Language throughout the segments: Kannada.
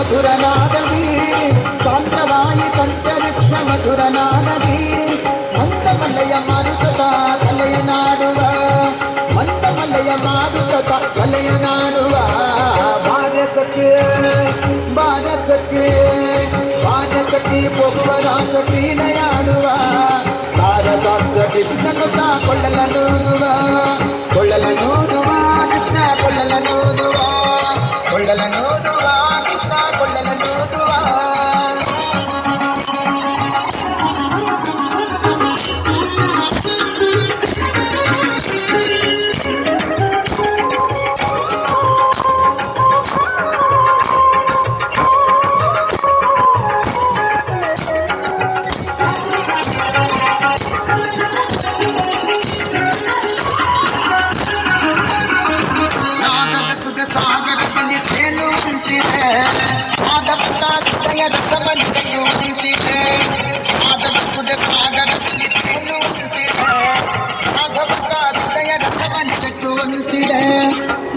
ಮಧುರನಾದದಿ ಸಾಂದ್ರವಾಯಿ ಪಂಚವೃಕ್ಷ ಮಧುರನಾದದಿ ಮಂದಮಲಯ ಮಾರುತದ ಕಲೆಯ ನಾಡುವ ಮಂದಮಲಯ ಮಾರುತದ ಕಲೆಯ ನಾಡುವ ಭಾರತಕ್ಕೆ ಭಾರತಕ್ಕೆ ಭಾರತಕ್ಕೆ ಪೊಬ್ಬರಾಸಕ್ಕೆ ನಯಾಡುವ ಭಾರತಾಂಶ ಕೃಷ್ಣನುತ ಕೊಳ್ಳಲನೂದುವ ಕೊಳ್ಳಲನೂದುವ ಕೃಷ್ಣ ಕೊಳ್ಳಲನೂದುವ ಕೊಳ್ಳಲನೂದುವ ಕೃಷ್ಣ ಕೊಳ್ಳಲನೂದುವ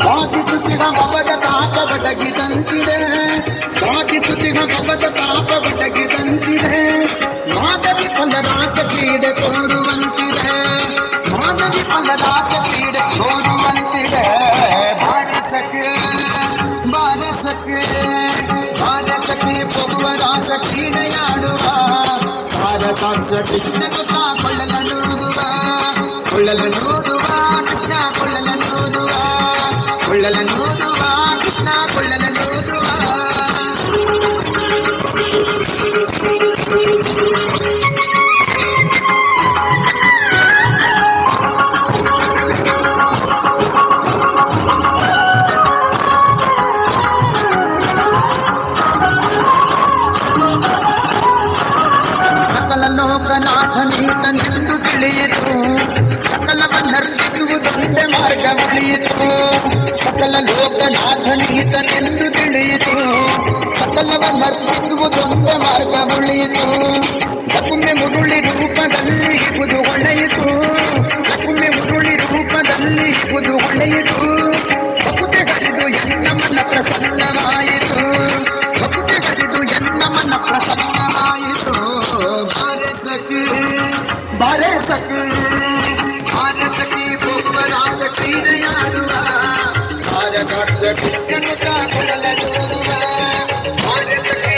ವಾದಿಸುತ್ತಿಹ ಪವದ ತಾಪ ಬಡಗಿದಂತಿದೆ ವಾದಿಸುತ್ತಿಹ ಪವದ ತಾಪ ಬಡಗಿದಂತಿದೆ ಮಾದರಿ ಫಲದಾಸ ಕ್ರೀಡೆ ತೋರುವಂತಿದೆ ಮಾದರಿ ಫಲದಾಸ ಕ್ರೀಡೆ ತೋರುವಂತಿದೆ ಭಾರತಕ್ಕೆ ಭಾರತಕ್ಕೆ ಭಾರತಕ್ಕೆ ಪೊಬ್ಬರಾಸ ಕ್ರೀಡೆಯಾಡುವ ಭಾರತಾಂಶ ಕೃಷ್ಣನುತ ಕೊಳ್ಳಲನೂದುವ ಕೊಳ್ಳಲನೂದುವ ಕೃಷ್ಣ ಕೊಳ್ಳಲನೂದುವ ಕೊಳ್ಳಲನೂದುವ ಕೃಷ್ಣ ಕೊಳ್ಳಲನೂದುವ ಸಕಲ ಲೋಕನಾಥನೀತನೆಂದು ತಿಳಿಯಿತು ಸಕಲವನ್ನರ್ಪಿಸುವುದೊಂದೇ ಮಾರ್ಗ ಉಳಿಯಿತು ಸಕಲ ಲೋಕನಾಥನೀತನೆಂದು ತಿಳಿಯಿತು ಸಕಲವನ್ನರ್ಪಿಸುವುದೊಂದೇ ಮಾರ್ಗ ಉಳಿಯಿತು ಲಕುಮೆ ಮುರುಳಿ ರೂಪದಲ್ಲಿ ಇಹುದು ಹೊಳೆಯಿತು ಲಕುಮೆ ಮುರುಳಿ ರೂಪದಲ್ಲಿ ಇಹುದು ಹೊಳೆಯಿತು ಭಕುತೆ ಹರಿದು ಎನ್ನ ಮನ ಪ್ರಸನ್ನವಾಯಿತು ಭಕುತೆ ಹರಿದು ಎನ್ನ ಮನ ಪ್ರಸನ್ನವಾಯಿತು ಭಾರತಕ್ಕೆ ಭಾರತಕ್ಕೆ ಭಾರತಕ್ಕೆ ಪೊಬ್ಬರಾಸ ಕ್ರೀಡೆಯಾಡುವ ಭಾರತಾಂಶ ಕೃಷ್ಣನುತ ಕೊಳ್ಳಲನೂದುವ ಭಾರತಕ್ಕೆ